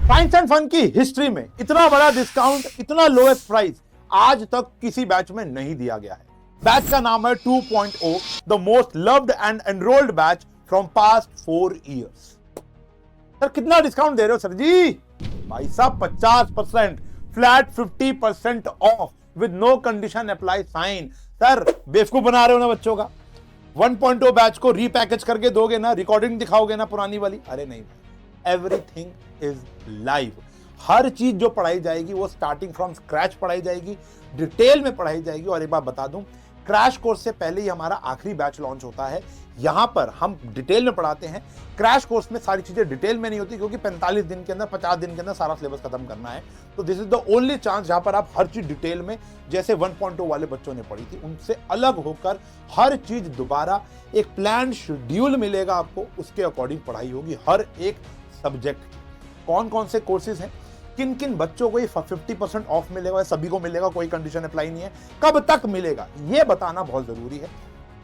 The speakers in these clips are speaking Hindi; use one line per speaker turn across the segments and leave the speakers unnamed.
साइंस एंड फन की हिस्ट्री में इतना बड़ा डिस्काउंट, इतना लोएस्ट प्राइस आज तक किसी बैच में नहीं दिया गया है। बैच का नाम है 2.0, the most loved and enrolled batch from past 4 years. Sir कितना डिस्काउंट दे रहे हो सर जी? भाई साहब 50%, flat 50% off with no condition apply sign. Sir बेवकूफ बना रहे हो ना बच्चों का। 1.0 बैच को रीपैकेज करके दोगे ना, रिकॉर्डिंग दिखाओगे ना पुरानी वाली? अरे नहीं, एवरीथिंग इज लाइव। हर चीज जो पढ़ाई जाएगी वो स्टार्टिंग फ्रॉम स्क्रैच पढ़ाई जाएगी, डिटेल में पढ़ाई जाएगी। और एक बात बता दूं, क्रैश कोर्स से पहले ही हमारा आखिरी बैच लॉन्च होता है। यहां पर हम डिटेल में पढ़ाते हैं। क्रैश कोर्स में सारी चीजें डिटेल में नहीं होती, क्योंकि 45 दिन के अंदर, 50 दिन के अंदर सारा सिलेबस खत्म करना है। तो this is the only chance जहां पर आप हर चीज डिटेल में, जैसे 1.0 वाले बच्चों ने पढ़ी थी, उनसे अलग होकर हर चीज दोबारा एक प्लान शेड्यूल मिलेगा आपको, उसके अकॉर्डिंग पढ़ाई होगी हर एक सब्जेक्ट की। कौन कौन से कोर्सेज हैं, किन किन बच्चों को ये 50% ऑफ मिलेगा, सभी को मिलेगा, कोई कंडीशन अप्लाई नहीं है, कब तक मिलेगा, ये बताना बहुत जरूरी है।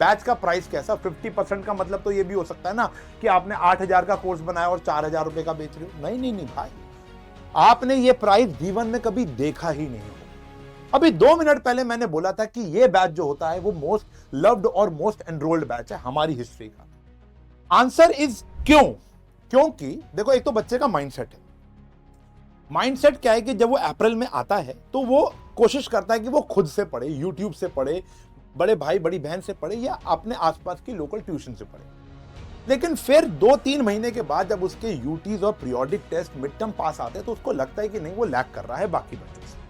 बैच का प्राइस कैसा? 50% का मतलब तो ये भी हो सकता है ना कि आपने 8,000 का कोर्स बनाया और 4,000 रुपए का बेच रहे हो। नहीं नहीं नहीं भाई, आपने ये प्राइस जीवन में कभी देखा ही नहीं हो। अभी 2 मिनट पहले मैंने बोला था कि ये बैच जो होता है वो मोस्ट लव्ड और मोस्ट एनरोल्ड बैच है हमारी हिस्ट्री का। आंसर इज क्यों? क्योंकि देखो, एक तो बच्चे का माइंडसेट है। माइंडसेट क्या है कि जब वो अप्रैल में आता है तो वो कोशिश करता है कि वो खुद से पढ़े, यूट्यूब से पढ़े, बड़े भाई बड़ी बहन से पढ़े, या अपने आसपास की लोकल ट्यूशन से पढ़े। लेकिन फिर 2-3 महीने के बाद जब उसके यूटीज और पीरियोडिक टेस्ट, मिड टर्म पास आते हैं, तो उसको लगता है कि नहीं, वो लैग कर रहा है बाकी बच्चों से।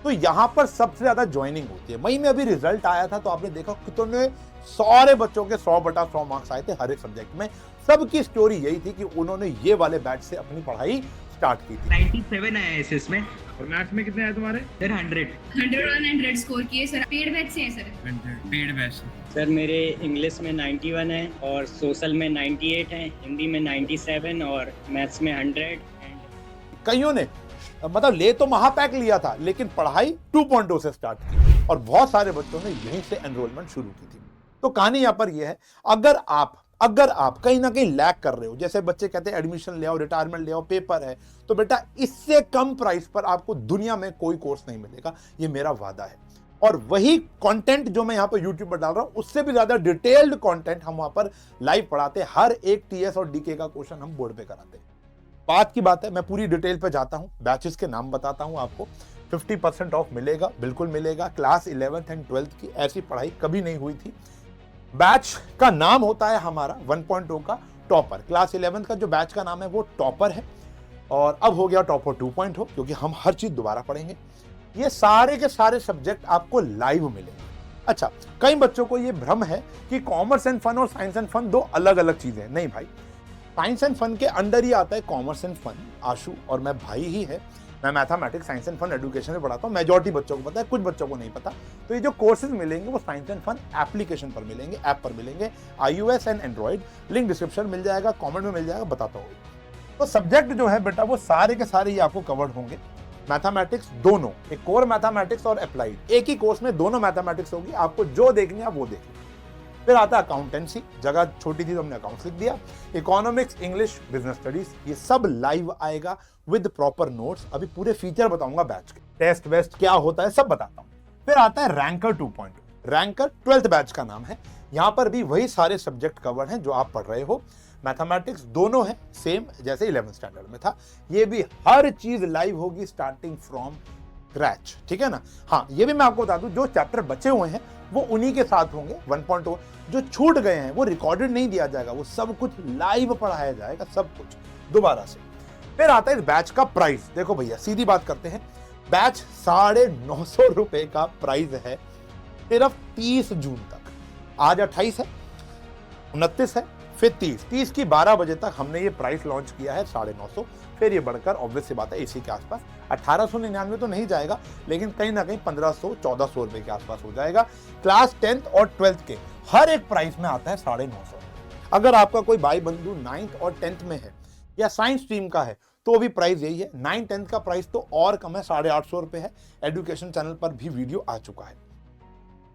तो यहां पर सबसे ज्यादा ज्वाइनिंग होती है। मई में अभी रिजल्ट आया था तो आपने देखा कितने सारे बच्चों के 100/100 मार्क्स आए थे हर एक सब्जेक्ट में। सबकी स्टोरी यही थी कि उन्होंने ये वाले बैच से अपनी पढ़ाई स्टार्ट की थी।
97 आया एसएस में।
और मैथ्स में कितने आए तुम्हारे?
सर
100 स्कोर किए सर। पेड बैच से है सर।
Paid batch.
सर मेरे इंग्लिश में 91 है और सोशल में 98 है, हिंदी में 97 और मैथ्स में 100।
कईयों ने मतलब ले तो महापैक लिया था, लेकिन पढ़ाई 2.0 से स्टार्ट की और बहुत सारे बच्चों ने यहीं से एनरोलमेंट शुरू की थी। तो कहानी यहां पर यह है, अगर आप कहीं ना कहीं लैग कर रहे हो, जैसे बच्चे कहते हैं एडमिशन ले आओ, रिटायरमेंट ले आओ, पेपर है, तो बेटा इससे कम प्राइस पर आपको दुनिया में कोई कोर्स नहीं मिलेगा, ये मेरा वादा है। और वही कंटेंट जो मैं यहाँ पर यूट्यूब पर डाल रहा हूँ, उससे भी ज्यादा डिटेल्ड कंटेंट हम वहां पर लाइव पढ़ाते हैं। हर एक टीएस और डीके का क्वेश्चन हम बोर्ड पे कराते हैं। बात की बात है, मैं पूरी डिटेल पे जाता हूँ, बैचेस के नाम बताता हूँ आपको। 50% ऑफ मिलेगा, बिल्कुल मिलेगा। क्लास 11th एंड 12th की ऐसी पढ़ाई कभी नहीं हुई थी। बैच का नाम होता है हमारा 1.0 का टॉपर। क्लास 11th का जो बैच का नाम है वो टॉपर है, और अब हो गया टॉपर 2.0, क्योंकि हम हर चीज दोबारा पढ़ेंगे। ये सारे के सारे सब्जेक्ट आपको लाइव मिलेंगे। अच्छा, कई बच्चों को ये भ्रम है कि कॉमर्स एंड फन और साइंस एंड फन दो अलग अलग चीजें हैं। नहीं भाई, साइंस एंड फन के अंडर ही आता है कॉमर्स एंड फन। आशु और मैं भाई ही है। मैं mathematics, science and fun, education में पढ़ाता हूँ। मेजॉरिटी बच्चों को पता है, कुछ बच्चों को नहीं पता। तो ये जो कोर्सेज मिलेंगे वो साइंस एंड फन एप्लीकेशन पर मिलेंगे, ऐप पर मिलेंगे, iOS and android. Link description मिल जाएगा, कमेंट में मिल जाएगा, बताता हूँ। तो सब्जेक्ट जो है बेटा वो सारे के सारे ही आपको कवर्ड होंगे। मैथमेटिक्स दोनों, एक कोर मैथमेटिक्स और अप्लाइड, एक ही कोर्स में दोनों मैथमेटिक्स होगी। आपको जो देखनी है वो देखिए। फिर आता है अकाउंटेंसी, जगह छोटी थी तो हमने अकाउंट्स लिख दिया। इकोनॉमिक्स, इंग्लिश, बिजनेस स्टडीज, ये सब लाइव आएगा विद प्रॉपर नोट्स। अभी पूरे फीचर बताऊंगा बैच के, टेस्ट वेस्ट क्या होता है सब बताता हूँ। फिर आता है रैंकर 2.0। रैंकर 12th बैच का नाम है। यहाँ पर भी वही सारे सब्जेक्ट कवर हैं जो आप पढ़ रहे हो। मैथमेटिक्स दोनों है सेम जैसे 11th स्टैंडर्ड में था। ये भी हर चीज लाइव होगी स्टार्टिंग फ्रॉम स्क्रैच, ठीक है ना। हाँ, ये भी मैं आपको बता दूं, जो चैप्टर बचे हुए हैं वो उन्हीं के साथ होंगे 1.0। जो छूट गए हैं वो रिकॉर्डेड नहीं दिया जाएगा, वो सब कुछ लाइव पढ़ाया जाएगा, सब कुछ दोबारा से। फिर आता है इस बैच का प्राइस। देखो भैया, सीधी बात करते हैं, बैच 950 रुपए का प्राइस है सिर्फ 30 जून तक। आज 28 है, 29 है, फिर 30 की 12 बजे तक हमने ये प्राइस लॉन्च किया है 950। फिर ये बढ़कर ऑब्वियस सी बात है इसी के आसपास 1899 तो नहीं जाएगा, लेकिन कहीं ना कहीं 1500-1400 रुपए के आसपास हो जाएगा। क्लास 10th और 12th के हर एक प्राइस में आता है 950। अगर आपका कोई भाई बंधु 9th और 10th में है या साइंस स्ट्रीम का है तो भी प्राइस यही है। 9th-10th का प्राइस तो और कम है, 850 रुपए है। एजुकेशन चैनल पर भी वीडियो आ चुका है।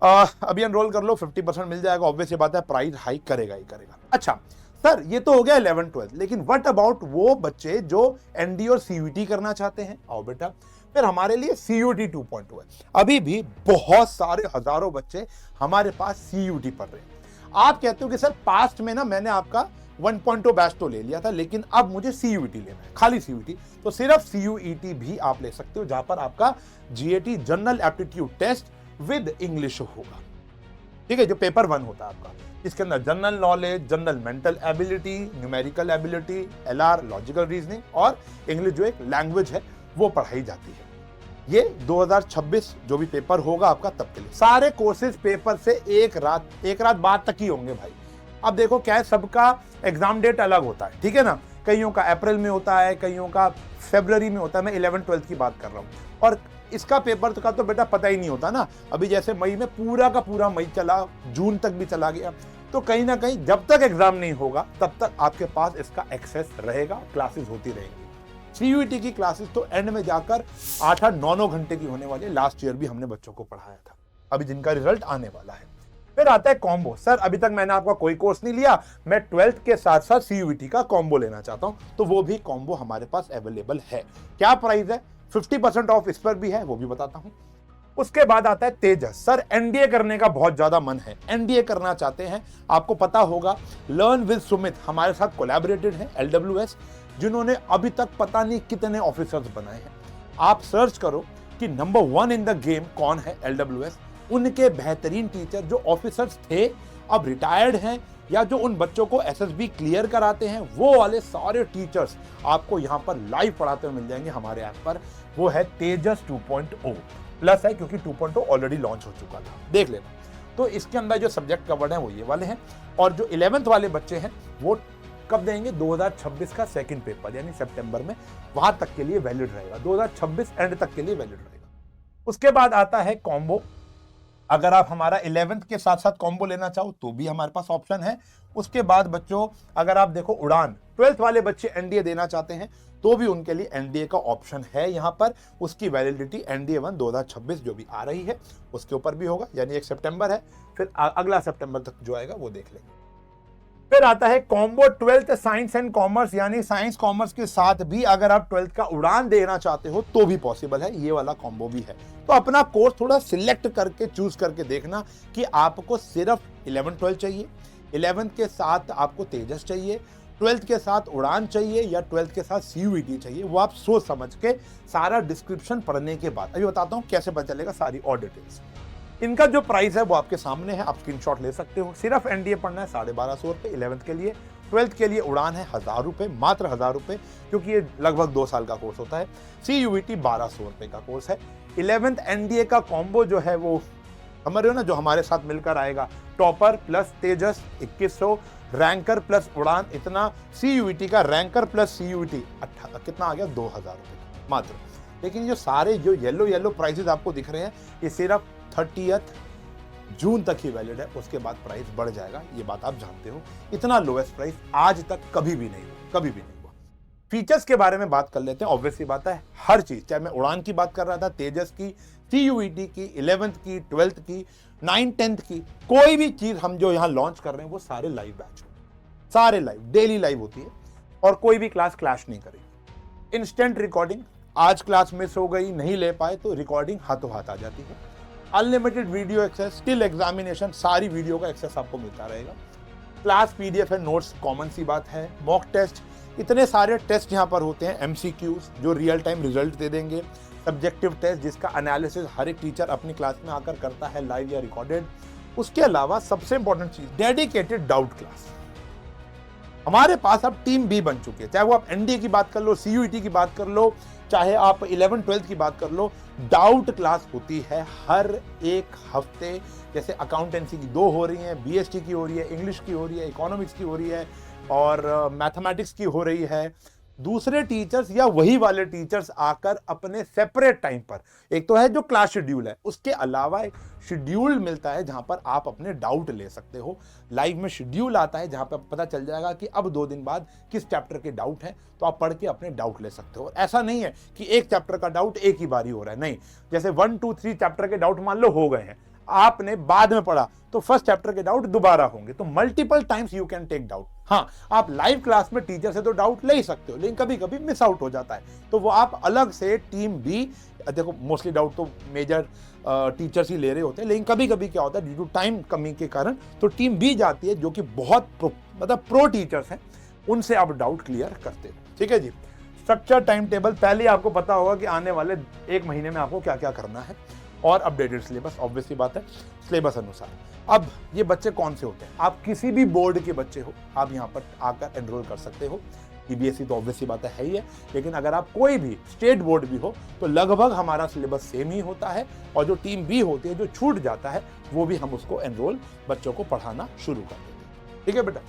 अभी एनरोल कर लो, 50% मिल जाएगा। ऑब्वियस ये बात है, प्राइस हाइक करेगा ही करेगा। अच्छा, सर ये तो हो गया 11-12, लेकिन व्हाट अबाउट वो बच्चे जो एनडी और सीयूटी करना चाहते हैं? आओ बेटा, फिर हमारे लिए सीयूटी 2.0 है। अभी भी बहुत सारे हजारों बच्चे हमारे पास सीयूटी पढ़ रहे हैं। आप कहते हो कि सर पास्ट में ना मैंने आपका 1.0 बैच तो ले लिया था, लेकिन अब मुझे सीयूटी लेना है, खाली सीयूटी। तो सिर्फ सीयूईटी भी आप ले सकते हो, जहां पर आपका GAT general aptitude test with English होगा। ठीक है, जो पेपर 1 होता है आपका, इसके अंदर general knowledge, general mental ability, numerical ability, LR logical reasoning और इंग्लिश जो एक लैंग्वेज है वो पढ़ाई जाती है। ये 2026 जो भी पेपर होगा आपका तब के लिए। सारे कोर्सेज पेपर से एक रात बाद तक ही होंगे भाई। अब देखो क्या है, सबका एग्जाम डेट अलग होता है, ठीक है ना। कईयों का अप्रैल में होता है, कईयों का फरवरी में होता है। मैं 11-12 की बात कर रहा हूँ। और इसका पेपर का तो बेटा पता ही नहीं होता ना। अभी जैसे मई में पूरा का पूरा मई चला, जून तक भी चला गया, तो कहीं ना कहीं जब तक एग्जाम नहीं होगा तब तक आपके पास इसका एक्सेस रहेगा, क्लासेस होती रहेंगी। सीयूईटी की क्लासेस तो एंड में जाकर 8-9 घंटे की होने वाली है। लास्ट ईयर भी हमने बच्चों को पढ़ाया था, अभी जिनका रिजल्ट आने वाला है। फिर आता है कॉम्बो। सर अभी तक मैंने आपका कोई कोर्स नहीं लिया, मैं 12th के साथ साथ सीयूईटी का कॉम्बो लेना चाहता हूं, तो वो भी कॉम्बो हमारे पास अवेलेबल है। क्या प्राइस है? 50% ऑफ इस पर भी है, वो भी बताता हूं। उसके बाद आता है तेजस। सर एनडीए करने का बहुत ज्यादा मन है, एनडीए करना चाहते हैं। आपको पता होगा लर्न विद सुमित हमारे साथ कोलैबोरेटेड है, LWS, जिन्होंने अभी तक पता नहीं कितने ऑफिसर्स बनाए हैं। आप सर्च करो कि नंबर 1 इन द गेम कौन है, LWS। उनके बेहतरीन टीचर जो ऑफिसर्स थे अब रिटायर्ड हैं, या जो उन बच्चों को एसएसबी क्लियर कराते हैं, वो वाले सारे टीचर्स आपको यहाँ पर लाइव पढ़ाते हुए मिल जाएंगे हमारे ऐप पर। वो है तेजस 2.0 प्लस है, क्योंकि 2.0 ऑलरेडी लॉन्च हो चुका था, देख लेना। तो इसके अंदर जो सब्जेक्ट कवर्ड है वो ये वाले हैं। और जो 11th वाले बच्चे हैं वो कब देंगे? 2026 का सेकंड पेपर यानी सितंबर में, वहां तक के लिए वैलिड रहेगा। 2026 एंड तक के लिए वैलिड रहेगा। उसके बाद आता है कॉम्बो। अगर आप हमारा 11th के साथ साथ कॉम्बो लेना चाहो तो भी हमारे पास ऑप्शन है। उसके बाद बच्चों अगर आप देखो उड़ान, 12th वाले बच्चे एनडीए देना चाहते हैं तो भी उनके लिए एनडीए का ऑप्शन है यहाँ पर। उसकी वैलिडिटी एनडीए 1 2026 जो भी आ रही है उसके ऊपर भी होगा, यानी 1 सितंबर है, फिर अगला सितंबर तक जो आएगा वो देख लेंगे। फिर आता है combo 12th science and commerce, यानी साइंस कॉमर्स के साथ भी अगर आप 12th का उड़ान देना चाहते हो तो भी पॉसिबल है, ये वाला कॉम्बो भी है। तो अपना कोर्स थोड़ा सिलेक्ट करके चूज करके देखना कि आपको सिर्फ 11-12 चाहिए, 11th के साथ आपको तेजस चाहिए, 12th के साथ उड़ान चाहिए, या 12th के साथ सीयूईटी चाहिए। वो आप सोच समझ के सारा डिस्क्रिप्शन पढ़ने के बाद, अभी बताता हूँ कैसे पता चलेगा सारी और डिटेल्स। इनका जो प्राइस है वो आपके सामने है, आप स्क्रीनशॉट ले सकते हो। सिर्फ एनडीए पढ़ना है 1250 रुपये 11th के लिए, 12th के लिए उड़ान है 1000 रुपये, मात्र 1000 रुपये, क्योंकि ये लगभग 2 साल का कोर्स होता है। सीयूईटी 1200 रुपये का कोर्स है। 11th एनडीए का कॉम्बो जो है वो समझ रहे हो ना, जो हमारे साथ मिलकर आएगा, टॉपर प्लस तेजस 2100, रैंकर प्लस उड़ान इतना, सीयूईटी का रैंकर प्लस सीयूईटी कितना आ गया? 2000 रुपये मात्र। लेकिन ये सारे जो येलो प्राइसेस आपको दिख रहे हैं ये सिर्फ 30th जून तक ही वैलिड है, उसके बाद प्राइस बढ़ जाएगा, ये बात आप जानते हो। इतना लोएस्ट प्राइस आज तक कभी भी नहीं हुआ, कभी भी नहीं हुआ। फीचर्स के बारे में बात कर लेते हैं। ऑब्वियसली बात है, हर चीज, चाहे मैं उड़ान की बात कर रहा था, तेजस की, सीयूईटी की, 11th की, 12th की, 9th 10th की, कोई भी चीज हम जो यहाँ लॉन्च कर रहे हैं वो सारे लाइव बैच, सारे लाइव, डेली लाइव होती है और कोई भी क्लास क्लैश नहीं करेगी। इंस्टेंट रिकॉर्डिंग, आज क्लास मिस हो गई, नहीं ले पाए तो रिकॉर्डिंग हाथों हाथ आ जाती है। Unlimited video access, still examination, सारी वीडियो का एक्सेस आपको मिलता रहेगा। क्लास पीडीएफ है, नोट्स कॉमन सी बात है, मॉक टेस्ट, इतने सारे टेस्ट यहाँ पर होते हैं, एमसीक्यूज जो रियल टाइम रिजल्ट दे देंगे, सब्जेक्टिव टेस्ट जिसका एनालिसिस हर एक टीचर अपनी क्लास में आकर करता है, लाइव या रिकॉर्डेड। उसके अलावा सबसे इंपॉर्टेंट चीज, डेडिकेटेड डाउट क्लास। हमारे पास अब टीम भी बन चुकी है, चाहे वो आप एनडीए की बात कर लो, सीयूईटी की बात कर लो, चाहे आप 11-12 की बात कर लो, डाउट क्लास होती है हर एक हफ्ते। जैसे अकाउंटेंसी की 2 हो रही हैं, बीएसटी की हो रही है, इंग्लिश की हो रही है, इकोनॉमिक्स की हो रही है और मैथमेटिक्स की हो रही है। दूसरे टीचर्स या वही वाले टीचर्स आकर अपने सेपरेट टाइम पर, एक तो है जो क्लास शेड्यूल है, उसके अलावा एक शेड्यूल मिलता है जहां पर आप अपने डाउट ले सकते हो। लाइव में शेड्यूल आता है जहां पर पता चल जाएगा कि अब 2 दिन बाद किस चैप्टर के डाउट है, तो आप पढ़ के अपने डाउट ले सकते हो। ऐसा नहीं है कि एक चैप्टर का डाउट एक ही बारी हो रहा है, नहीं, जैसे 1, 2, 3 चैप्टर के डाउट मान लो हो गए हैं, आपने बाद में पढ़ा तो फर्स्ट चैप्टर के डाउट दोबारा होंगे, तो multiple times you can take doubt. हाँ, आप लाइव क्लास में टीचर से तो डाउट ले ही सकते हो, लेकिन कभी कभी मिस आउट हो जाता है, तो वो आप अलग से टीम बी, देखो मोस्टली डाउट तो मेजर टीचर्स ही ले रहे होते हैं, लेकिन कभी कभी क्या होता है ड्यू टू टाइम कमी के कारण तो टीम बी जाती है, जो कि बहुत प्रो टीचर्स हैं, उनसे आप डाउट क्लियर करते हो। ठीक है जी। स्ट्रक्चर टाइम टेबल, पहले आपको पता होगा कि आने वाले 1 महीने में आपको क्या क्या करना है, और अपडेटेड सिलेबस, ऑब्वियसली बात है सिलेबस अनुसार। अब ये बच्चे कौन से होते हैं, आप किसी भी बोर्ड के बच्चे हो, आप यहाँ पर आकर एनरोल कर सकते हो। सीबीएसई तो ऑब्वियसली बात है ही है, लेकिन अगर आप कोई भी स्टेट बोर्ड भी हो तो लगभग हमारा सिलेबस सेम ही होता है, और जो टीम बी होती है, जो छूट जाता है, वो भी हम उसको एनरोल बच्चों को पढ़ाना शुरू कर देते हैं। ठीक है बेटा,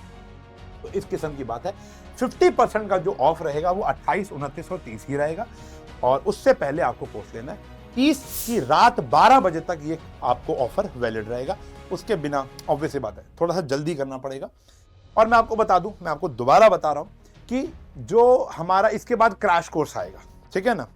तो इस किस्म की बात है। 50% का जो ऑफ रहेगा वो 28, 29 और 30 ही रहेगा, और उससे पहले आपको कोर्स लेना है 30 की रात 12 बजे तक ये आपको ऑफर वैलिड रहेगा। उसके बिना ऑब्वियसली बात है थोड़ा सा जल्दी करना पड़ेगा। और मैं आपको बता दूं, मैं आपको दोबारा बता रहा हूं कि जो हमारा इसके बाद क्रैश कोर्स आएगा, ठीक है ना,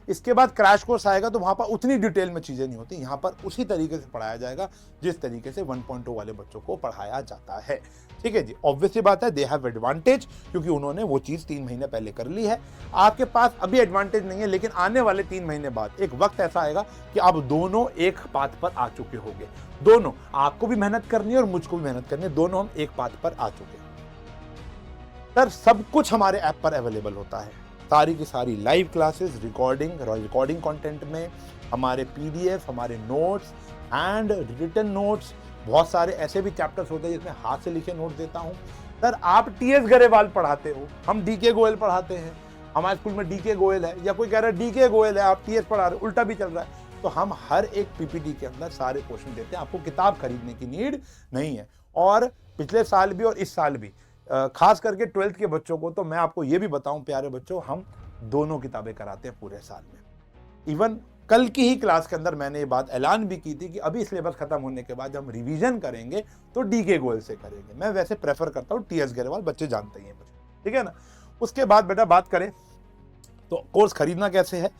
इसके बाद क्रैश कोर्स आएगा, तो वहां पर उतनी डिटेल में चीजें नहीं होती, यहाँ पर उसी तरीके से पढ़ाया जाएगा जिस तरीके से 1.0 वाले बच्चों को पढ़ाया जाता है। ठीक है जी, ऑब्वियसली बात है दे हैव एडवांटेज, क्योंकि उन्होंने वो चीज 3 महीने पहले कर ली है। आपके पास अभी एडवांटेज नहीं है, लेकिन आने वाले 3 महीने बाद एक वक्त ऐसा आएगा कि आप दोनों एक पाथ पर आ चुके होंगे। दोनों, आपको भी मेहनत करनी है और मुझको भी मेहनत करनी है, दोनों हम एक पाथ पर आ चुके हैं। सर सब कुछ हमारे ऐप पर अवेलेबल होता है, सारी की सारी लाइव क्लासेस, रिकॉर्डिंग कंटेंट में हमारे पीडीएफ, हमारे नोट्स एंड रिटन नोट्स, बहुत सारे ऐसे भी चैप्टर्स होते हैं जिसमें हाथ से लिखे नोट्स देता हूं। सर आप टीएस गरेवाल पढ़ाते हो, हम डीके गोयल पढ़ाते हैं, हमारे स्कूल में डीके गोयल है, या कोई कह रहा है डीके गोयल है आप टीएस पढ़ा रहे हो, उल्टा भी चल रहा है। तो हम हर एक पीपीटी के अंदर सारे क्वेश्चन देते हैं, आपको किताब खरीदने की नीड नहीं है। और पिछले साल भी और इस साल भी खास करके 12th के बच्चों को तो मैं आपको ये भी बताऊं प्यारे बच्चों, हम दोनों किताबें कराते हैं पूरे साल में। इवन कल की ही क्लास के अंदर मैंने ये बात ऐलान भी की थी कि अभी सिलेबस खत्म होने के बाद हम रिवीजन करेंगे तो डीके गोयल से करेंगे। मैं वैसे प्रेफर करता हूँ टीएस गरेवाल, बच्चे जानते ही हैं मुझे, ठीक है ना। उसके बाद बेटा बात करें तो कोर्स खरीदना कैसे है,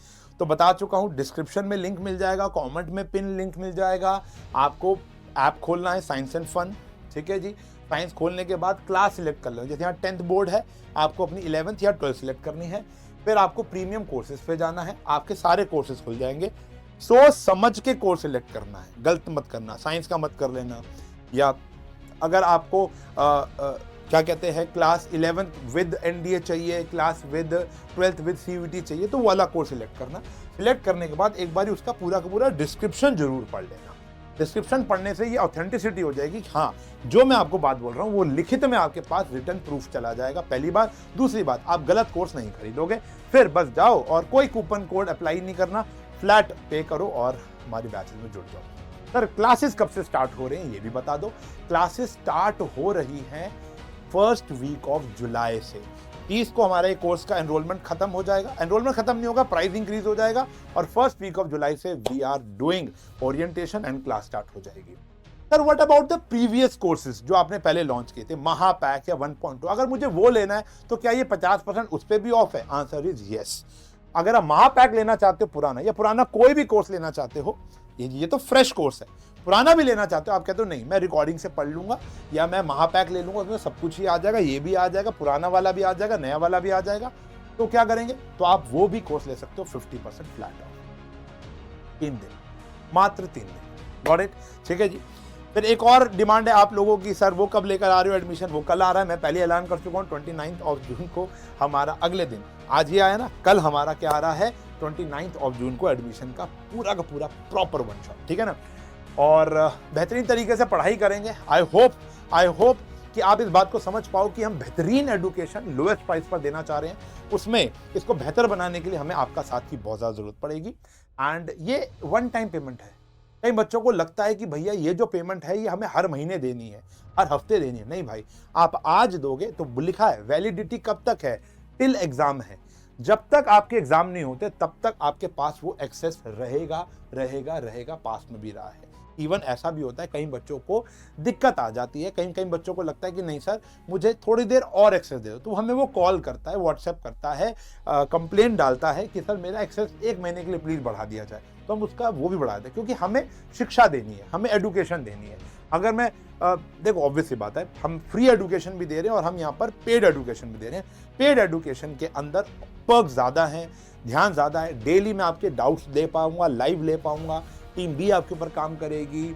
तो बता चुका हूँ, डिस्क्रिप्शन में लिंक मिल जाएगा, कमेंट में पिन लिंक मिल जाएगा। आपको ऐप खोलना है साइंस एंड फन, ठीक है जी। साइंस खोलने के बाद क्लास सिलेक्ट कर लो, जैसे यहाँ 10th बोर्ड है, आपको अपनी 11th या 12th सिलेक्ट करनी है। फिर आपको प्रीमियम कोर्सेज पे जाना है, आपके सारे कोर्सेज खुल जाएंगे। सोच समझ के कोर्स सिलेक्ट करना है, गलत मत करना, साइंस का मत कर लेना। या अगर आपको क्या कहते हैं क्लास 11th विद एनडीए चाहिए, class with 12th with CUET चाहिए, तो वो वाला कोर्स सिलेक्ट करना। सिलेक्ट करने के बाद एक बार उसका पूरा का पूरा डिस्क्रिप्शन जरूर पढ़ लेना। डिस्क्रिप्शन पढ़ने से ये ऑथेंटिसिटी हो जाएगी, हाँ जो मैं आपको बात बोल रहा हूँ वो लिखित में आपके पास रिटर्न प्रूफ चला जाएगा, पहली बात। दूसरी बात, आप गलत कोर्स नहीं खरीदोगे, फिर बस जाओ और कोई कूपन कोड अप्लाई नहीं करना, फ्लैट पे करो और हमारी बैचेस में जुड़ जाओ। सर क्लासेस कब से स्टार्ट हो रहे हैं ये भी बता दो। क्लासेस स्टार्ट हो रही हैं 1st वीक ऑफ जुलाई से। 30 को हमारा ये कोर्स का एनरोलमेंट खत्म हो जाएगा, एनरोलमेंट खत्म नहीं होगा, प्राइस इंक्रीज हो जाएगा, और 1st वीक ऑफ जुलाई से we are doing orientation and class start हो जाएगी। Sir what about the previous courses जो आपने पहले लॉन्च किए थे, महापैक या 1.2, अगर मुझे वो लेना है तो क्या ये 50% उस पर भी ऑफ है? Answer is yes. अगर आप महापैक लेना चाहते हो पुराना, या पुराना कोई भी कोर्स लेना चाहते हो, ये तो फ्रेश कोर्स है, पुराना भी लेना चाहते हो, आप कहते हो नहीं मैं रिकॉर्डिंग से पढ़ लूंगा या मैं महापैक ले लूंगा, उसमें सब कुछ ही आ जाएगा, ये भी आ जाएगा, पुराना वाला भी आ जाएगा, नया वाला भी आ जाएगा, तो क्या करेंगे? तो आप वो भी कोर्स ले सकते हो 50% फ्लैट ऑफ। 3 दिन, मात्र 3 दिन, गॉट इट, ठीक है जी। फिर एक और डिमांड है आप लोगों की, सर वो कब लेकर आ रहे हो एडमिशन? वो कल आ रहा है, मैं पहले ऐलान कर चुका हूँ 29 ऑफ जून को हमारा अगले दिन, आज ये आया ना, कल हमारा क्या आ रहा है 29 ऑफ जून को एडमिशन का पूरा प्रॉपर वन शॉट, ठीक है ना। और बेहतरीन तरीके से पढ़ाई करेंगे। आई होप कि आप इस बात को समझ पाओ कि हम बेहतरीन एजुकेशन लोएस्ट प्राइस पर देना चाह रहे हैं, उसमें इसको बेहतर बनाने के लिए हमें आपका साथ की बहुत ज़्यादा ज़रूरत पड़ेगी। एंड ये 1 टाइम पेमेंट है। कई बच्चों को लगता है कि भैया ये जो पेमेंट है ये हमें हर महीने देनी है, हर हफ्ते देनी है। नहीं भाई, आप आज दोगे तो लिखा है वैलिडिटी कब तक है? टिल एग्जाम है। जब तक आपके एग्जाम नहीं होते तब तक आपके पास वो एक्सेस रहेगा, पास में भी रहा है। इवन ऐसा भी होता है कई बच्चों को दिक्कत आ जाती है, कई बच्चों को लगता है कि नहीं सर मुझे थोड़ी देर और एक्सेस दे दो, तो हमें वो कॉल करता है, व्हाट्सएप करता है, कंप्लेंट डालता है कि सर मेरा एक्सेस 1 महीने के लिए प्लीज बढ़ा दिया जाए। तो हम उसका वो भी बढ़ा दें, क्योंकि हमें शिक्षा देनी है, हमें एडुकेशन देनी है। अगर मैं देखो ऑब्वियस सी बात है, हम फ्री एडुकेशन भी दे रहे हैं और हम यहाँ पर पेड एडुकेशन भी दे रहे हैं। पेड एडुकेशन के अंदर पर्क ज़्यादा हैं, ध्यान ज़्यादा है, डेली मैं आपके डाउट्स ले पाऊंगा, लाइव ले पाऊंगा, टीम बी आपके ऊपर काम करेगी,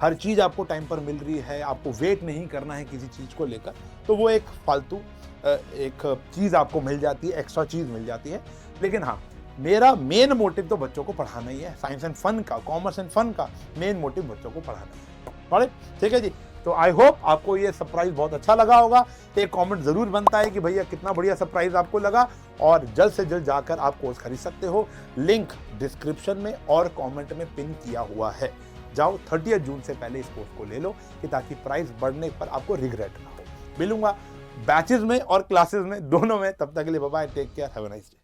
हर चीज़ आपको टाइम पर मिल रही है, आपको वेट नहीं करना है किसी चीज़ को लेकर। तो वो एक फालतू एक चीज़ आपको मिल जाती है, एक्स्ट्रा चीज़ मिल जाती है। लेकिन हाँ, मेरा मेन मोटिव तो बच्चों को पढ़ाना ही है। साइंस एंड फन का, कॉमर्स एंड फन का मेन मोटिव बच्चों को पढ़ाना है। ऑलराइट, ठीक है जी। तो आई होप आपको ये सरप्राइज बहुत अच्छा लगा होगा। एक कमेंट जरूर बनता है कि भैया कितना बढ़िया सरप्राइज आपको लगा, और जल्द से जल्द जाकर आप कोर्स खरीद सकते हो। लिंक डिस्क्रिप्शन में और कमेंट में पिन किया हुआ है। जाओ 30 जून से पहले इस कोर्स को ले लो, कि ताकि प्राइस बढ़ने पर आपको रिग्रेट ना हो। मिलूंगा बैचेस में और क्लासेस में, दोनों में। तब तक के लिए bye bye, take care, have a nice day.